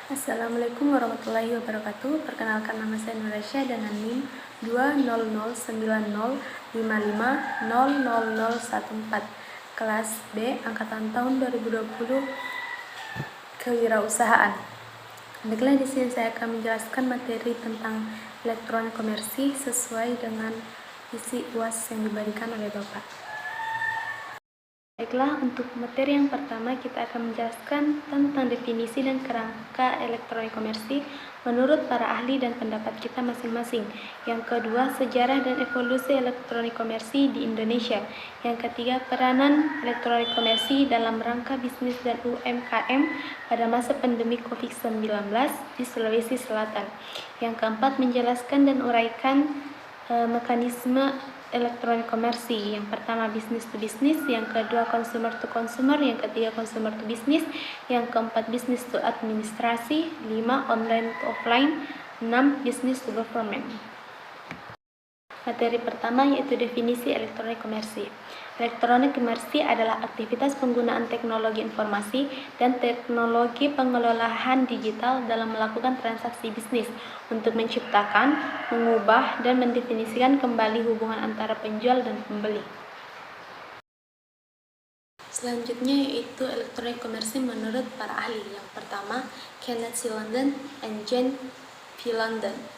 Assalamualaikum warahmatullahi wabarakatuh. Perkenalkan, nama saya Nurasya dengan NIM 2009055000014, kelas B, angkatan tahun 2020, kewirausahaan. Baiklah, di sini saya akan menjelaskan materi tentang elektronik komersi sesuai dengan isi UAS yang diberikan oleh Bapak. Baiklah, untuk materi yang pertama kita akan menjelaskan tentang definisi dan kerangka elektronik komersi menurut para ahli dan pendapat kita masing-masing. Yang kedua, sejarah dan evolusi elektronik komersi di Indonesia. Yang ketiga, peranan elektronik komersi dalam rangka bisnis dan UMKM pada masa pandemi COVID-19 di Sulawesi Selatan. Yang keempat, menjelaskan dan uraikan mekanisme elektronik komersi. Yang pertama, bisnis to bisnis, yang kedua consumer to consumer, yang ketiga consumer to bisnis, yang keempat bisnis to administrasi, 5 online to offline, 6 bisnis to government. Materi pertama yaitu definisi elektronik komersi. Elektronik komersi adalah aktivitas penggunaan teknologi informasi dan teknologi pengelolaan digital dalam melakukan transaksi bisnis untuk menciptakan, mengubah, dan mendefinisikan kembali hubungan antara penjual dan pembeli. Selanjutnya yaitu elektronik komersi menurut para ahli. Yang pertama, Kenneth C. London and Jane P. London.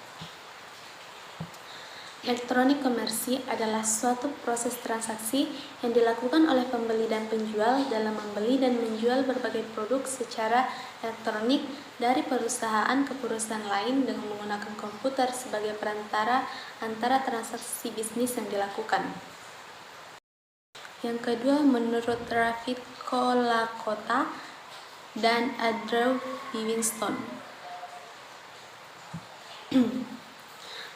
Elektronik komersi adalah suatu proses transaksi yang dilakukan oleh pembeli dan penjual dalam membeli dan menjual berbagai produk secara elektronik dari perusahaan ke perusahaan lain dengan menggunakan komputer sebagai perantara antara transaksi bisnis yang dilakukan. Yang kedua, menurut David Kolakota dan Andrew Winston.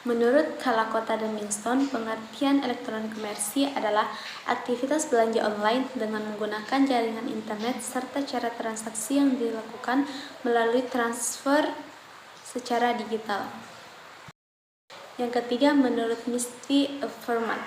Menurut Kolakota dan Winston, pengertian elektronik komersi adalah aktivitas belanja online dengan menggunakan jaringan internet serta cara transaksi yang dilakukan melalui transfer secara digital. Yang ketiga, menurut Misty Verman.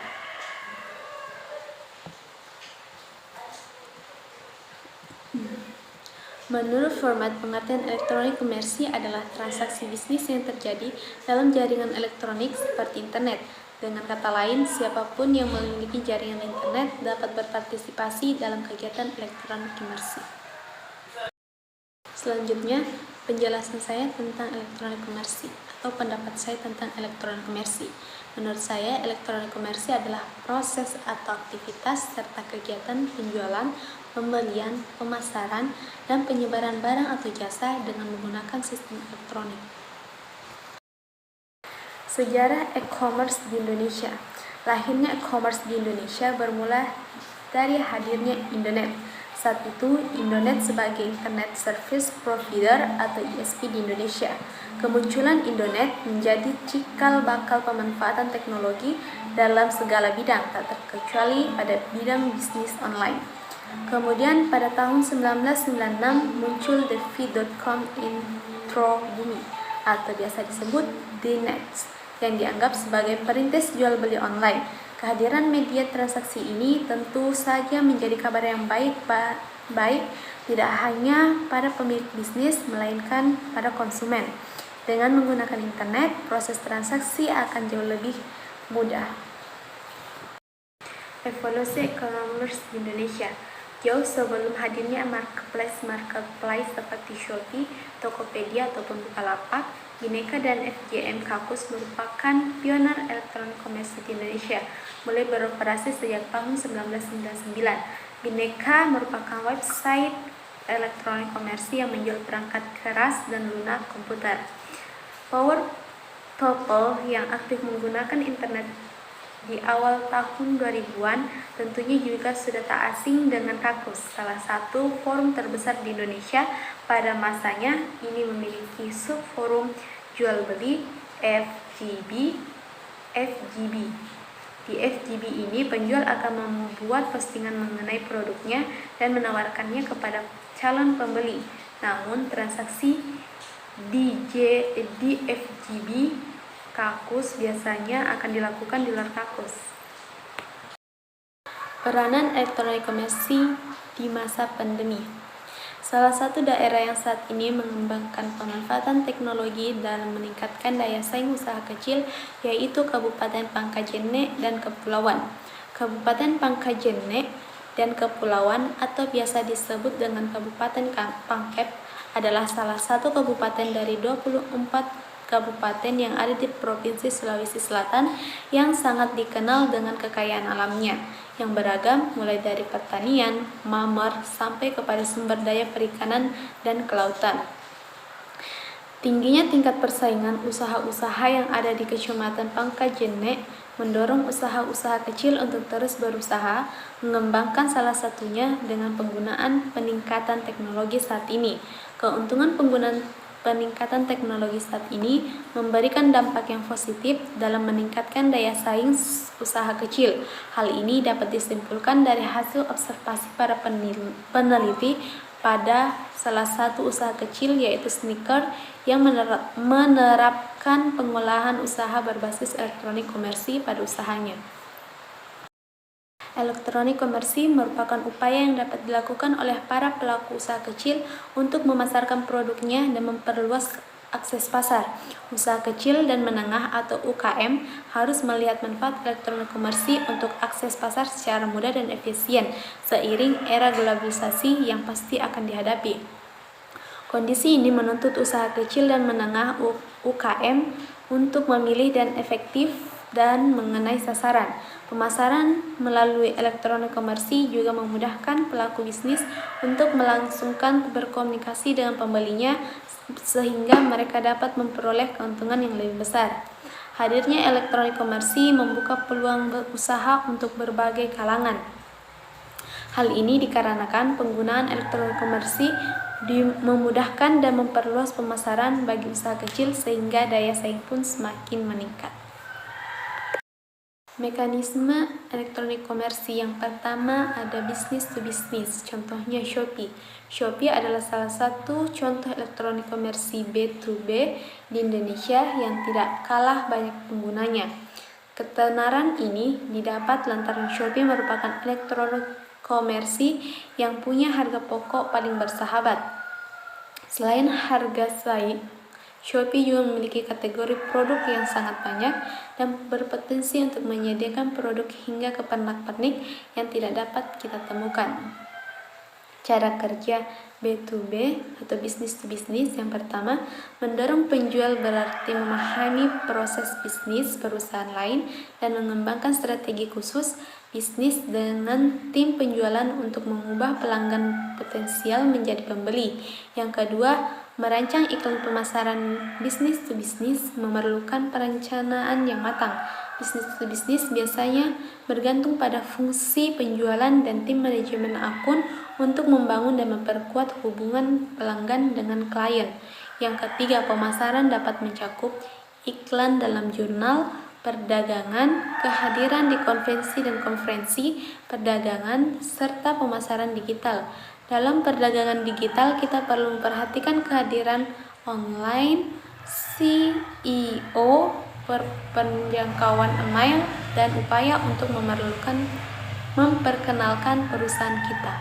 Menurut format, pengertian elektronik komersi adalah transaksi bisnis yang terjadi dalam jaringan elektronik seperti internet. Dengan kata lain, siapapun yang memiliki jaringan internet dapat berpartisipasi dalam kegiatan elektronik komersi. Selanjutnya, penjelasan saya tentang elektronik komersi atau pendapat saya tentang elektronik komersi. Menurut saya, elektronik komersi adalah proses atau aktivitas serta kegiatan penjualan, pembelian, pemasaran, dan penyebaran barang atau jasa dengan menggunakan sistem elektronik. Sejarah e-commerce di Indonesia. Lahirnya e-commerce di Indonesia bermula dari hadirnya Indonet. Saat itu, Indonet sebagai Internet Service Provider atau ISP di Indonesia. Kemunculan Indonet menjadi cikal bakal pemanfaatan teknologi dalam segala bidang, tak terkecuali pada bidang bisnis online. Kemudian pada tahun 1996 muncul thefi.com intro bumi atau biasa disebut DNet yang dianggap sebagai perintis jual beli online. Kehadiran media transaksi ini tentu saja menjadi kabar yang baik tidak hanya pada pemilik bisnis melainkan pada konsumen. Dengan menggunakan internet, proses transaksi akan jauh lebih mudah. Evolusi e-commerce di Indonesia. Jauh sebelum hadirnya marketplace seperti Shopee, Tokopedia ataupun Bukalapak, Bineka dan FJM Kakus merupakan pioner elektronik komersi di Indonesia, mulai beroperasi sejak tahun 1999. Bineka merupakan website elektronik komersi yang menjual perangkat keras dan lunak komputer. Power Topple yang aktif menggunakan internet di awal tahun 2000-an tentunya juga sudah tak asing dengan Kakus, salah satu forum terbesar di Indonesia pada masanya. Ini memiliki subforum jual beli FGB. Di FGB ini penjual akan membuat postingan mengenai produknya dan menawarkannya kepada calon pembeli. Namun transaksi di FGB Kakus biasanya akan dilakukan di luar Kakus. Peranan elektronik komersi di masa pandemi. Salah satu daerah yang saat ini mengembangkan pemanfaatan teknologi dalam meningkatkan daya saing usaha kecil yaitu Kabupaten Pangkajene dan Kepulauan. Kabupaten Pangkajene dan Kepulauan atau biasa disebut dengan Kabupaten Pangkep adalah salah satu kabupaten dari 24 kabupaten yang ada di Provinsi Sulawesi Selatan yang sangat dikenal dengan kekayaan alamnya yang beragam mulai dari pertanian, mamar, sampai kepada sumber daya perikanan dan kelautan. Tingginya tingkat persaingan usaha-usaha yang ada di Kecamatan Pangkajene mendorong usaha-usaha kecil untuk terus berusaha, mengembangkan salah satunya dengan penggunaan peningkatan teknologi saat ini. Keuntungan penggunaan peningkatan teknologi saat ini memberikan dampak yang positif dalam meningkatkan daya saing usaha kecil. Hal ini dapat disimpulkan dari hasil observasi para peneliti pada salah satu usaha kecil yaitu sneaker yang menerapkan pengolahan usaha berbasis elektronik komersi pada usahanya. Elektronik komersi merupakan upaya yang dapat dilakukan oleh para pelaku usaha kecil untuk memasarkan produknya dan memperluas akses pasar. Usaha kecil dan menengah atau UKM harus melihat manfaat elektronik komersi untuk akses pasar secara mudah dan efisien seiring era globalisasi yang pasti akan dihadapi. Kondisi ini menuntut usaha kecil dan menengah UKM untuk memilih dan efektif dan mengenai sasaran. Pemasaran melalui elektronik komersi juga memudahkan pelaku bisnis untuk melangsungkan berkomunikasi dengan pembelinya sehingga mereka dapat memperoleh keuntungan yang lebih besar. Hadirnya elektronik komersi membuka peluang berusaha untuk berbagai kalangan. Hal ini dikarenakan penggunaan elektronik komersi memudahkan dan memperluas pemasaran bagi usaha kecil sehingga daya saing pun semakin meningkat. Mekanisme elektronik komersi yang pertama ada bisnis to bisnis, contohnya Shopee. Shopee adalah salah satu contoh elektronik komersi B2B di Indonesia yang tidak kalah banyak penggunanya. Ketenaran ini didapat lantaran Shopee merupakan elektronik komersi yang punya harga pokok paling bersahabat. Selain harga saing, Shopee juga memiliki kategori produk yang sangat banyak dan berpotensi untuk menyediakan produk hingga ke pernak-pernik yang tidak dapat kita temukan. Cara kerja B2B atau business to business yang pertama, mendorong penjual berarti memahami proses bisnis perusahaan lain dan mengembangkan strategi khusus bisnis dengan tim penjualan untuk mengubah pelanggan potensial menjadi pembeli. Yang kedua, merancang iklan pemasaran bisnis to bisnis memerlukan perencanaan yang matang. Bisnis to bisnis biasanya bergantung pada fungsi penjualan dan tim manajemen akun untuk membangun dan memperkuat hubungan pelanggan dengan klien. Yang ketiga, pemasaran dapat mencakup iklan dalam jurnal perdagangan, kehadiran di konvensi dan konferensi perdagangan, serta pemasaran digital. Dalam perdagangan digital, kita perlu memperhatikan kehadiran online, SEO, penjangkauan email, dan upaya untuk memperkenalkan perusahaan kita.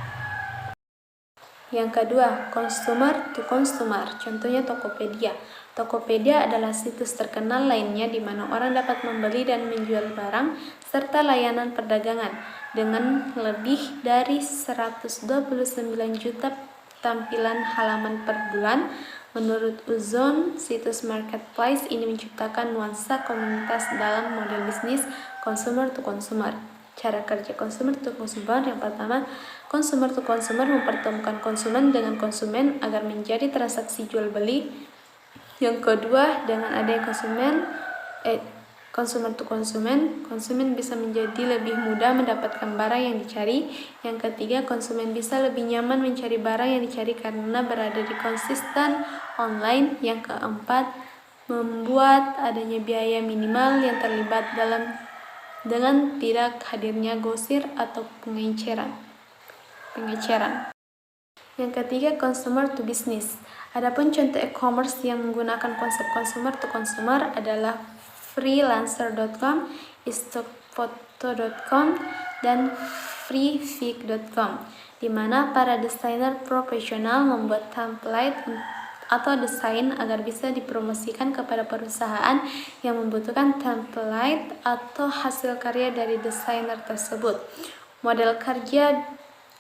Yang kedua, consumer to consumer, contohnya Tokopedia. Tokopedia adalah situs terkenal lainnya di mana orang dapat membeli dan menjual barang serta layanan perdagangan dengan lebih dari 129 juta tampilan halaman per bulan. Menurut Uzon, situs marketplace ini menciptakan nuansa komunitas dalam model bisnis consumer to consumer. Cara kerja consumer to consumer yang pertama, consumer to consumer mempertemukan konsumen dengan konsumen agar menjadi transaksi jual beli. Yang kedua, dengan adanya consumer to konsumen bisa menjadi lebih mudah mendapatkan barang yang dicari. Yang ketiga, konsumen bisa lebih nyaman mencari barang yang dicari karena berada di konsisten online. Yang keempat, membuat adanya biaya minimal yang terlibat dengan tidak hadirnya grosir atau pengeceran. Yang ketiga, consumer to business. Adapun contoh e-commerce yang menggunakan konsep consumer to consumer adalah freelancer.com, stockphoto.com, dan freefig.com. di mana para desainer profesional membuat template atau desain agar bisa dipromosikan kepada perusahaan yang membutuhkan template atau hasil karya dari desainer tersebut. Model kerja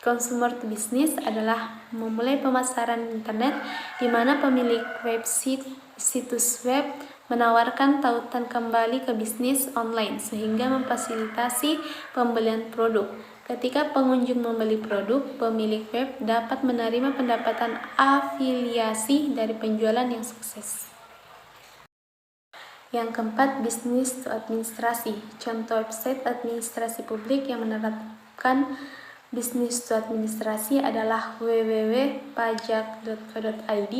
consumer to business adalah memulai pemasaran internet di mana pemilik website situs web menawarkan tautan kembali ke bisnis online sehingga memfasilitasi pembelian produk. Ketika pengunjung membeli produk, pemilik web dapat menerima pendapatan afiliasi dari penjualan yang sukses. Yang keempat, bisnis to administrasi. Contoh website administrasi publik yang menerapkan bisnis to administrasi adalah www.pajak.co.id,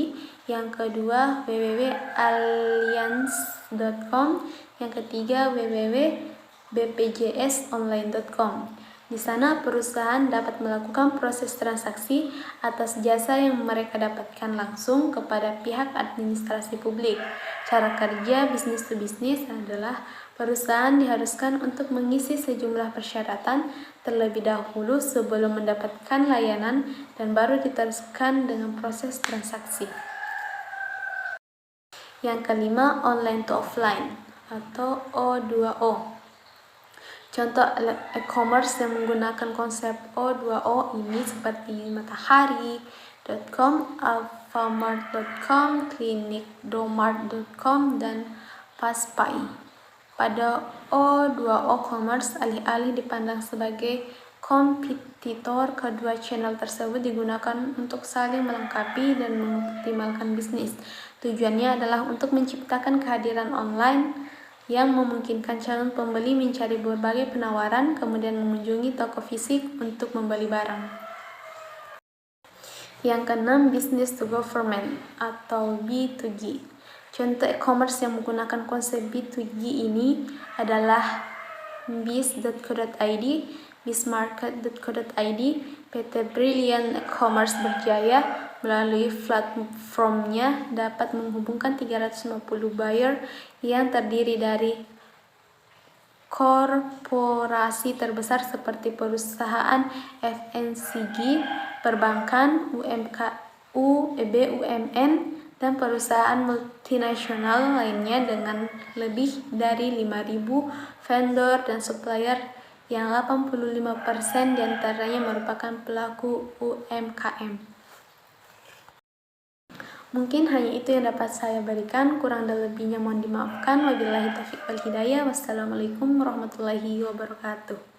yang kedua www.allianz.com, yang ketiga www.bpjsonline.com. Di sana perusahaan dapat melakukan proses transaksi atas jasa yang mereka dapatkan langsung kepada pihak administrasi publik. Cara kerja bisnis to bisnis adalah perusahaan diharuskan untuk mengisi sejumlah persyaratan terlebih dahulu sebelum mendapatkan layanan dan baru diteruskan dengan proses transaksi. Yang kelima, online to offline atau O2O. Contoh e-commerce yang menggunakan konsep O2O ini seperti matahari.com, alfamart.com, klinikdomart.com, dan paspai. Pada O2O commerce, alih-alih dipandang sebagai kompetitor, kedua channel tersebut digunakan untuk saling melengkapi dan mengoptimalkan bisnis. Tujuannya adalah untuk menciptakan kehadiran online yang memungkinkan calon pembeli mencari berbagai penawaran, kemudian mengunjungi toko fisik untuk membeli barang. Yang keenam, business to government atau B2G. Contoh e-commerce yang menggunakan konsep B2G ini adalah biz.co.id, bizmarket.co.id. PT Brilliant E-commerce berjaya melalui platformnya dapat menghubungkan 350 buyer yang terdiri dari korporasi terbesar seperti perusahaan FMCG, perbankan, BUMN, dan perusahaan multinasional lainnya dengan lebih dari 5.000 vendor dan supplier yang 85% diantaranya merupakan pelaku UMKM. Mungkin hanya itu yang dapat saya berikan, kurang dan lebihnya mohon dimaafkan. Wabillahi taufiq wal hidayah. Wassalamualaikum warahmatullahi wabarakatuh.